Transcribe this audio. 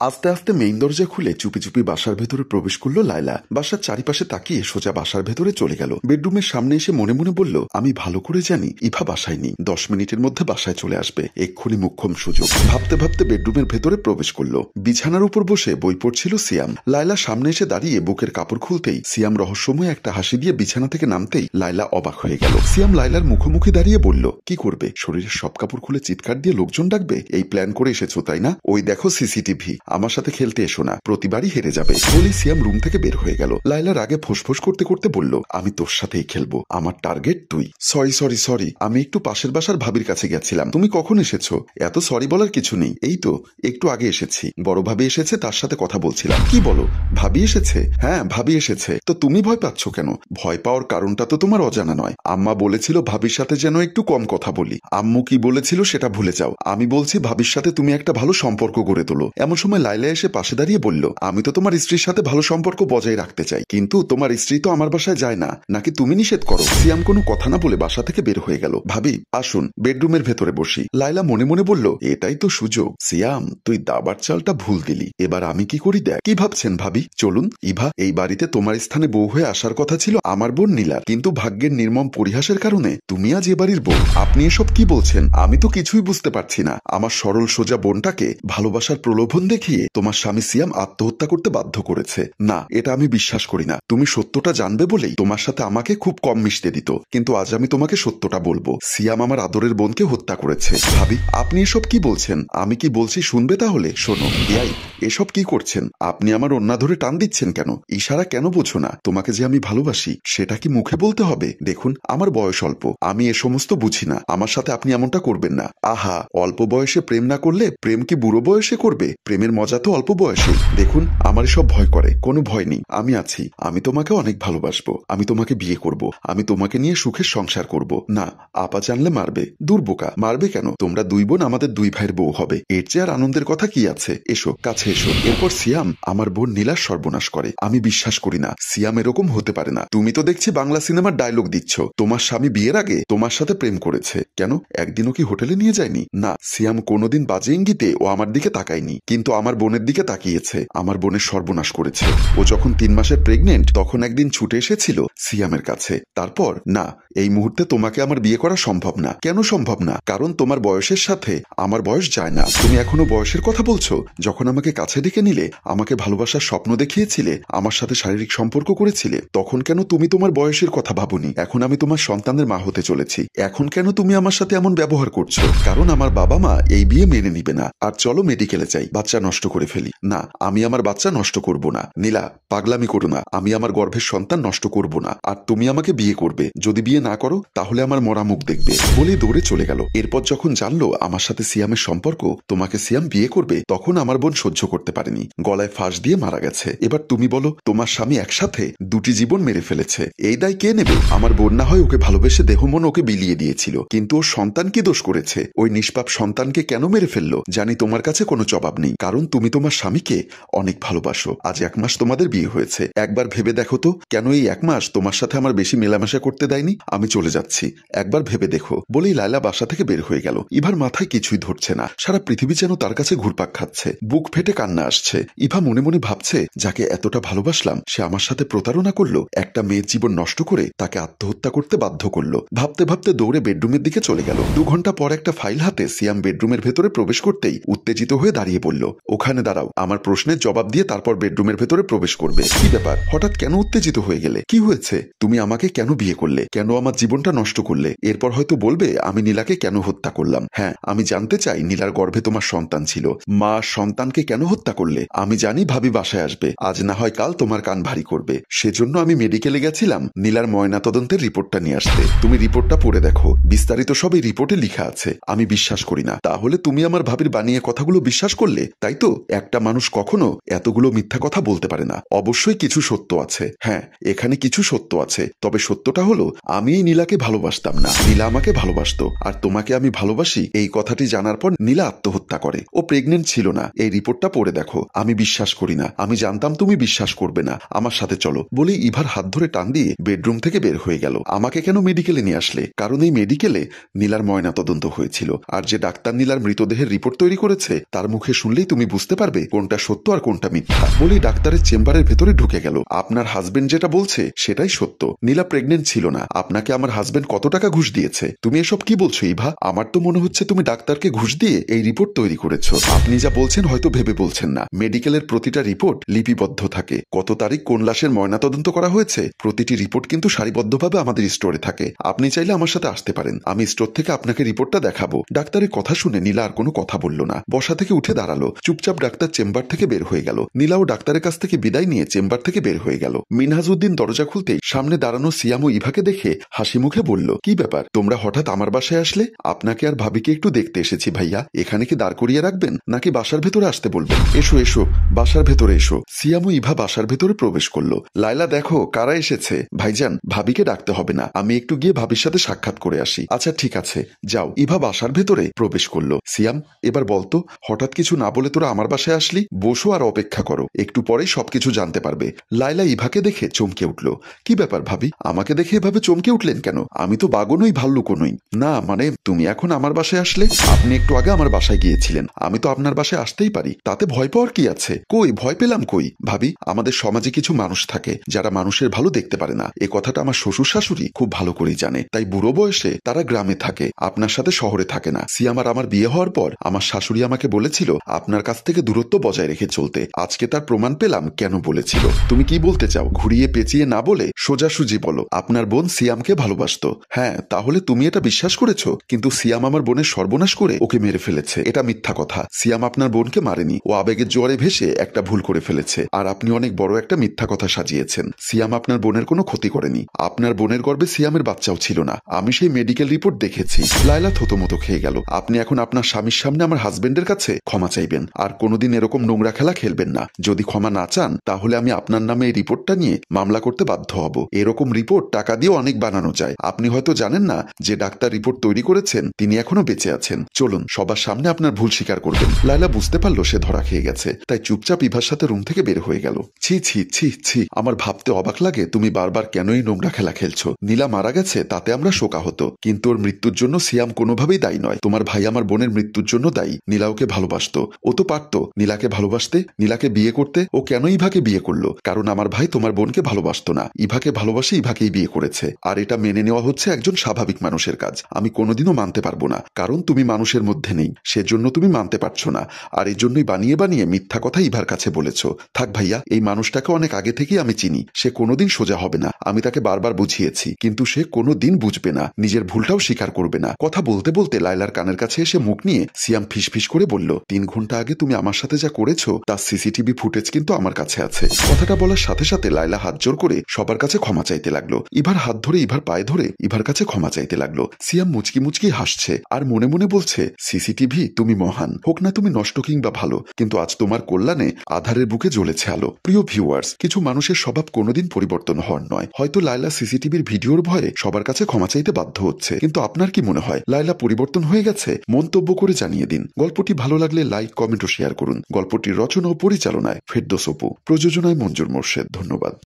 আস্তে আস্তে মেইন দরজা খুলে চুপি চুপি বাসার ভেতরে প্রবেশ করলো লায়লা। বাসার চারিপাশে তাকিয়ে সোজা বাসার ভেতরে চলে গেল। বেডরুমের সামনে এসে মনে মনে বলল, আমি ভালো করে জানি ইভা বাসায় নেই, 10 মিনিটের মধ্যে বাসায় চলে আসবে, এক্ষুনি মুখ্যম সুযোগ। ভাবতে ভাবতে বেডরুমের ভেতরে প্রবেশ করলো। বিছানার উপর বসে বই পড়ছিল সিয়াম। লায়লা সামনে এসে দাঁড়িয়ে বুকের কাপড় খুলতেই সিয়াম রহস্যময় একটা হাসি দিয়ে বিছানা থেকে নামতেই লায়লা অবাক হয়ে গেল। সিয়াম লায়লার মুখোমুখি দাঁড়িয়ে বলল, কি করবে? শরীরের সব কাপড় খুলে চিৎকার দিয়ে লোকজন ডাকবে? এই প্ল্যান করে এসেছো তাই না? ওই দেখো সিসিটিভি, আমার সাথে খেলতে এসো না, প্রতিবারই হেরে যাবে। বলি সিয়াম রুম থেকে বের হয়ে গেল। লায়লার আগে ফোঁসফোঁস করতে করতে বলল, আমি তোর সাথেই খেলবো, আমার টার্গেট তুই। সরি, আমি একটু পাশের বাসার ভাবির কাছে গেছিলাম। তুমি কখন এসেছো? এত সরি বলার কিছু নেই, এই তো একটু আগে এসেছি। বড় ভাবি এসেছে, তার সাথে কথা বলছিলাম। কি বলো, ভাবি এসেছে? হ্যাঁ ভাবি এসেছে। তো তুমি ভয় পাচ্ছ কেন? ভয় পাওয়ার কারণটা তো তোমার অজানা নয়। আম্মা বলেছিল ভাবির সাথে যেন একটু কম কথা বলি। আম্মু কি বলেছিল সেটা ভুলে যাও। আমি বলছি ভাবির সাথে তুমি একটা ভালো সম্পর্ক গড়ে তোলো। এমন সময় লায়লা এসে পাশে দাঁড়িয়ে বলল, আমি তো তোমার স্ত্রীর সাথে ভালো সম্পর্ক বজায় রাখতে চাই, কিন্তু তোমার স্ত্রী তো আমার বাসায় যায় না, নাকি তুমি নিষেধ করো? সিয়াম কোনো কথা না বলে বাসা থেকে বের হয়ে গেল। ভাবি আসুন বেডরুমের ভেতরে বসি। লায়লা মনে মনে বলল, এটাই তো সুযোগ। সিয়াম তুই দাবার চালটা ভুল দিলি, এবার আমি কি করি দেখ। কি ভাবছেন ভাবি? চলুন। ইভা এই বাড়িতে তোমার স্থানে বউ হয়ে আসার কথা ছিল আমার বোন নীলার, কিন্তু ভাগ্যের নির্মম পরিহাসের কারণে তুমি আজ এ বাড়ির বউ। আপনি এসব কি বলছেন? আমি তো কিছুই বুঝতে পারছি না। আমার সরল সোজা বোনটাকে ভালোবাসার প্রলোভন দেখিয়ে তোমার স্বামী সিয়াম আত্মহত্যা করতে বাধ্য করেছে। না, এটা আমি বিশ্বাস করি না। তুমি সত্যটা জানবে বলেই তোমার সাথে আমাকে খুব কম মিশতে দিত, কিন্তু আজ আমি তোমাকে সত্যটা বলবো। সিয়াম আমার আদরের বোনকে হত্যা করেছে। ভাবি আপনি এসব কি বলছেন? আমি কি বলছি শুনবে তাহলে? শোনো। ইয়াই এসব কি করছেন? আপনি আমার ওন্না ধরে টান দিচ্ছেন কেন? ইশারা কেন বোঝো না? তোমাকে যে আমি ভালোবাসি সেটা কি মুখে বলতে হবে? দেখুন আমার বয়স অল্প, আমি এ সমস্ত বুঝি না। আমার সাথে আপনি এমনটা করবেন না। আহা, অল্প বয়সে প্রেম না করলে প্রেম কি বুড়ো বয়সে করবে? প্রেমের মজা তো অল্প বয়সে। দেখুন আমার এসব ভয় করে, কোনো ভয় নেই, আমি আছি। আমি তোমাকে অনেক ভালোবাসবো, আমি তোমাকে বিয়ে করব, আমি তোমাকে নিয়ে সুখের সংসার করব। না, আপা জানলে মারবে। দূর বোকা, মারবে কেন? তোমরা দুই বোন আমাদের দুই ভাইয়ের বউ হবে, এর চেয়ে আর আনন্দের কথা কি আছে? এসো কাছে এসো। এরপর সিয়াম আমার বোন নীলার সর্বনাশ করে। আমি বিশ্বাস করি না, সিয়াম এরকম হতে পারে না। তুমি তো দেখছি বাংলা সিনেমার ডায়লগ দিচ্ছ। তোমার স্বামী বিয়ের আগে তোমার সাথে প্রেম করেছে, কেন একদিনও কি হোটেলে নিয়ে যায়নি? না, সিয়াম কোনোদিন বাজে ইঙ্গিতে ও আমার দিকে তাকায়নি, কিন্তু আমার বোনের দিকে তাকিয়েছে। আমার বোনের সর্বনাশ করেছে। ও যখন 3 মাসের প্রেগনেন্ট তখন একদিন ছুটে এসেছিল সিয়ামের কাছে। তারপর না, এই মুহূর্তে তোমাকে আমার বিয়ে করা সম্ভব না। কেন সম্ভব না? কারণ তোমার বয়সের সাথে আমার বয়স যায় না। তুমি এখনো বয়সের কথা বলছো? যখন আমাকে কাছে ডেকে নিলে, আমাকে ভালোবাসার স্বপ্ন দেখিয়েছিলে, আমার সাথে শারীরিক সম্পর্ক করেছিলে, তখন কেন তুমি তোমার বয়সের কথা ভাবনি? এখন আমি তোমার সন্তানের মা হতে চলেছি, এখন কেন তুমি আমার সাথে এমন ব্যবহার করছো? কারণ আমার বাবা মা এই বিয়ে মেনে নিবে না। আর চলো মেডিকেলে যাই, বাচ্চা নষ্ট করে ফেলি। না, আমি আমার বাচ্চা নষ্ট করব না। নীলা পাগলামি করো না, আমি আমার গর্ভের সন্তান নষ্ট করব না। আর তুমি আমাকে বিয়ে করবে, যদি বিয়ে না করো তাহলে আমার মরা মুখ দেখবে। বলে দৌড়ে চলে গেল। এরপর যখন জানলো আমার সাথে সিয়ামের সম্পর্ক, তোমাকে সিয়াম বিয়ে করবে, তখন আমার বোন সহ্য করতে পারেনি, গলায় ফাঁস দিয়ে মারা গেছে। এবার তুমি বলো, তোমার স্বামী একসাথে 2টি জীবন মেরে ফেলেছে, এই দায় কে নেবে? আমার বোন না হয় ওকে ভালোবেসে দেহ মন ওকে বিলিয়ে দিয়েছিল, কিন্তু ওর সন্তান কি দোষ করেছে? ওই নিষ্পাপ সন্তানকে কেন মেরে ফেললো? জানি তোমার কাছে কোনো জবাব নেই, কারণ তুমি তোমার স্বামীকে অনেক ভালোবাসো। আজ 1 মাস তোমাদের বিয়ে হয়েছে, একবার ভেবে দেখো তো কেন এই 1 মাস তোমার সাথে আমার বেশি মেলামেশা করতে দেয়নি? আমি চলে যাচ্ছি, একবার ভেবে দেখো। বলেই লায়লা বাসা থেকে বের হয়ে গেল। ইভার মাথায় কিছুই ধরছে না, সারা পৃথিবী যেন তার কাছে ঘুরপাক খাচ্ছে, বুক ফেটে কান্না আসছে। ইভা মনে মনে ভাবছে, যাকে এতটা ভালোবাসলাম সে আমার সাথে প্রতারণা করলো, একটা মেয়ের জীবন নষ্ট করে তাকে আত্মহত্যা করতে বাধ্য করলো। ভাবতে ভাবতে দৌড়ে বেডরুমের দিকে চলে গেল। 2 ঘন্টা পর একটা ফাইল হাতে সিয়াম বেডরুমের ভেতরে প্রবেশ করতেই উত্তেজিত হয়ে দাঁড়িয়ে বলল, ওখানে দাঁড়াও, আমার প্রশ্নের জবাব দিয়ে তারপর বেডরুমের ভেতরে প্রবেশ করবে। কি ব্যাপার, হঠাৎ কেন উত্তেজিত হয়ে গেলে? কি হয়েছে? তুমি আমাকে কেন বিয়ে করলে? কেন আমার জীবনটা নষ্ট করলে? এরপর হয়তো বলবে আমি নীলাকে কেন হত্যা করলাম। হ্যাঁ, আমি জানতে চাই নীলার গর্ভে তোমার সন্তান ছিল, মা সন্তানকে কেন হত্যা করলে? আমি জানি ভাবি বাসায় আসবে, আজ না হয় কাল তোমার কান ভারী করবে, সেজন্য আমি মেডিকেলে গেছিলাম নীলার ময়না তদন্তের রিপোর্টটা নিয়ে আসতে। তুমি রিপোর্টটা পড়ে দেখো, বিস্তারিত সব এই রিপোর্টে লেখা আছে। আমি বিশ্বাস করি না। তাহলে তুমি আমার ভাবির বানিয়ে কথাগুলো বিশ্বাস করলে, তাই তো? একটা মানুষ কখনো এতগুলো মিথ্যা কথা বলতে পারে না। অবশ্যই কিছু সত্য আছে। হ্যাঁ, এখানে কিছু সত্য আছে, তবে সত্যটা হলো আমি এই নীলাকে ভালোবাসতাম না, নীলা আমাকে ভালোবাসতো। আর তোমাকে আমি ভালোবাসি এই কথাটি জানার পর নীলা আত্মহত্যা করে। ও প্রেগনেন্ট ছিল না। এই রিপোর্টটা পড়ে দেখো। আমি বিশ্বাস করি না, আমি জানতাম তুমি বিশ্বাস করবে না, আমার সাথে চলো বলেই ইভার হাত ধরে টান দিয়ে বেডরুম থেকে বের হয়ে গেল। আমাকে কেন মেডিকেলে নিয়ে আসলে? কারণ এই মেডিকেলে নীলার ময়না তদন্ত হয়েছিল, আর যে ডাক্তার নীলার মৃতদেহের রিপোর্ট তৈরি করেছে তার মুখে শুনলেই তুমি বুঝতে পারবে কোনটা সত্য আর কোনটা মিথ্যা। বলেই ডাক্তারের চেম্বারের ভেতরে ঢুকে গেল। আপনার হাজবেন্ড যেটা বলছে সেটাই সত্য, নীলা প্রেগনেন্ট ছিল না। আপনাকে আমার হাজবেন্ড কত টাকা ঘুষ দিয়েছে? তুমি এসব কি বলছো ইভা? আমার তো মনে হচ্ছে তুমি ডাক্তারকে ঘুষ দিয়ে এই রিপোর্ট তৈরি করেছো। আপনি যা বলছেন হয়তো ভেবে বলছেন না। মেডিকেলের প্রতিটা রিপোর্ট লিপিবদ্ধ থাকে, কত তারিখ কোন লাশের ময়নাতদন্ত করা হয়েছে প্রতিটি রিপোর্ট কিন্তু সারিবদ্ধভাবে আমাদের স্টোরে থাকে। আপনি চাইলে আমার সাথে আসতে পারেন, আমি স্টোর থেকে আপনাকে রিপোর্টটা দেখাবো। ডাক্তারের কথা শুনে নীলা আর কোনো কথা বলল না, বসা থেকে উঠে দাঁড়ালো। চুপচাপ ডাক্তার চেম্বার থেকে বের হয়ে গেল। নীলাও ডাক্তারের কাছ থেকে বিদায় নিয়ে চেম্বার থেকে বের হয়ে গেল। মিনহাজউদ্দিন দরজা খুলতেই সামনে দাঁড়ানো সিয়াম ও ইভাকে দেখে হাসি মুখে বলল, কি ব্যাপার, তোমরা হঠাৎ আমার বাসায় আসলে? আপনাকে আর ভাবিকে একটু দেখতে এসেছি ভাইয়া। এখানে কি দাঁড় করিয়ে রাখবেন নাকি বাসার ভেতরে আসতে বলবেন? এসো এসো, বাসার ভেতরে এসো। সিয়াম ও ইভা বাসার ভেতরে প্রবেশ করলো। লায়লা দেখো কারা এসেছে। ভাইজান, ভাবিকে ডাকতে হবে না, আমি একটু গিয়ে ভাবির সাথে সাক্ষাৎ করে আসি। আচ্ছা ঠিক আছে, যাও। ইভা বাসার ভেতরে প্রবেশ করলো। সিয়াম, এবার বলতো, হঠাৎ কিছু না বলে তোরা আমার বাসায় আসলি? বসো আর অপেক্ষা করো, একটু পরেই সবকিছু জানতে পারবে। লায়লা ইভাকে দেখে চমকে উঠল। কি ব্যাপার ভাবি, আমাকে দেখে এভাবে চমকে উঠলেন কেন? আমি তো বাঘও নই, ভাল্লুকও নই। না মানে তুমি এখন আমার বাসায় আসলে? আপনি একটু আগে আমার বাসায় গিয়েছিলেন, আমি তো আপনার বাসায় আসতেই পারি, তাতে ভয় পাওয়ার কি আছে? কই ভয় পেলাম কই? ভাবি, আমাদের সমাজে কিছু মানুষ থাকে যারা মানুষের ভালো দেখতে পারে না। এ কথাটা আমার শ্বশুর শাশুড়ি খুব ভালো করেই জানে, তাই বুড়ো বয়সে তারা গ্রামে থাকে, আপনার সাথে শহরে থাকে না। সিয়াম আর আমার বিয়ে হওয়ার পর আমার শাশুড়ি আমাকে বলেছিল আপনার কাছ থেকে দূরত্ব বজায় রেখে চলতে। আজকে তার প্রমাণ পেলাম কেন বলেছিল। তুমি কি বলতে চাও? ঘুরিয়ে পেঁচিয়ে না বলে সোজাসুজি বলো, আপনার বোন সিয়ামকে ভালোবাসতো। হ্যাঁ, তাহলে তুমি এটা বিশ্বাস করেছো? কিন্তু সিয়াম আমার বোনের সর্বনাশ করে ওকে মেরে ফেলেছে। এটা মিথ্যা কথা। সিয়াম আপনার বোনকে মারেনি, ও আবেগের জোয়ারে ভেসে একটা ভুল করে ফেলেছে। আর আপনি অনেক বড় একটা মিথ্যা কথা সাজিয়েছেন। সিয়াম আপনার বোনের কোনো ক্ষতি করেনি। আপনার বোনের গর্ভে সিয়ামের বাচ্চাও ছিল না। আমি সেই মেডিকেল রিপোর্ট দেখেছি। লায়লা থতমতো খেয়ে গেল। আপনি এখন আপনার স্বামীর সামনে আমার হাজবেন্ডের কাছে ক্ষমা চাইবেন, আর কোনোদিন এরকম নোংরা খেলা খেলবেন না। যদি ক্ষমা না চান তাহলে আমি আপনার নামে এই রিপোর্টটা নিয়ে মামলা করতে বাধ্য হব। এরকম রিপোর্ট টাকা দিয়ে অনেক বানানো যায়। আপনি হয়তো জানেন না যে ডাক্তার রিপোর্ট তৈরি করেছেন তিনি এখনো বেঁচে আছেন। চলুন সবার সামনে আপনার ভুল স্বীকার করবেন। লায়লা বুঝতে পারলো সে ধরা খেয়ে গেছে, তাই চুপচাপ ইভার সাথে রুম থেকে বের হয়ে গেল। ছি ছি ছি ছি, আমার ভাবতে অবাক লাগে তুমি বারবার কেন এই নোংরা খেলা খেলছো। নীলা মারা গেছে তাতে আমরা শোকাহত, কিন্তু ওর মৃত্যুর জন্য সিয়াম কোনোভাবেই দায়ী নয়। তোমার ভাই আমার বোনের মৃত্যুর জন্য দায়ী। নীলা ওকে ভালোবাসতো, ও তো পারতো নীলাকে ভালোবাসতে, নীলাকে বিয়ে করতে। ও কেন ইভাকে বিয়ে করলো? কারণ আমার ভাই তোমার বোনকে ভালোবাসতো না, ইভাকে ভালোবাসে ইভাকেই বিয়ে করেছে। আর এটা মেনে নেওয়া হচ্ছে একজন স্বাভাবিক মানুষের কাজ। আমি কোনোদিনও মানতে পারবো না, কারণ তুমি মানুষের মধ্যে নেই, সেজন্য তুমি মানতে পারছো না। আর এই জন্যই বানিয়ে বানিয়ে মিথ্যা কথা ইভার কাছে বলেছো। থাক ভাইয়া, এই মানুষটাকে অনেক আগে থেকেই আমি চিনি। সে কোনোদিন সোজা হবে না। আমি তাকে বারবার বুঝিয়েছি, কিন্তু সে কোনোদিন বুঝবে না, নিজের ভুলটাও স্বীকার করবে না। কথা বলতে বলতে লায়লার কানের কাছে এসে মুখ নিয়ে সিয়াম ফিসফিস করে বলল, 3 ঘন্টা আগে তুমি আমার সাথে যা করেছো তার সিসিটিভি ফুটেজ কিন্তু আমার কাছে আছে। কথাটা বলার সাথে সাথে লায়লা হাত জোর করে সবার কাছে ক্ষমা চাইতে লাগলো। ইভার হাত ধরে ইভার পায়ে ধরে ইভার কাছে ক্ষমা চাইতে লাগলো। সিয়াম মুচকি মুচকি হাসছে আর মনে মনে বলছে, সিসিটিভি তুমি মহান, হোক না তুমি নষ্ট কিংবা ভালো, কিন্তু আজ তোমার কল্যাণে আধারের বুকে জ্বলেছে আলো। প্রিয় ভিউয়ার্স, কিছু মানুষের স্বভাব কোনোদিন পরিবর্তন হওয়ার নয়। হয়তো লায়লা সিসিটিভির ভিডিওর ভয়ে সবার কাছে ক্ষমা চাইতে বাধ্য হচ্ছে, কিন্তু আপনার কি মনে হয় লায়লা পরিবর্তন হয়ে গেছে? মন্তব্য করে জানিয়ে দিন। গল্পটি ভালো লাগলে লাইক, কমেন্ট ও শেয়ার করুন। গল্পটির রচনা ও পরিচালনায় ফেরদৌস অপু, প্রযোজনায় মঞ্জুর মোর্শেদ। ধন্যবাদ।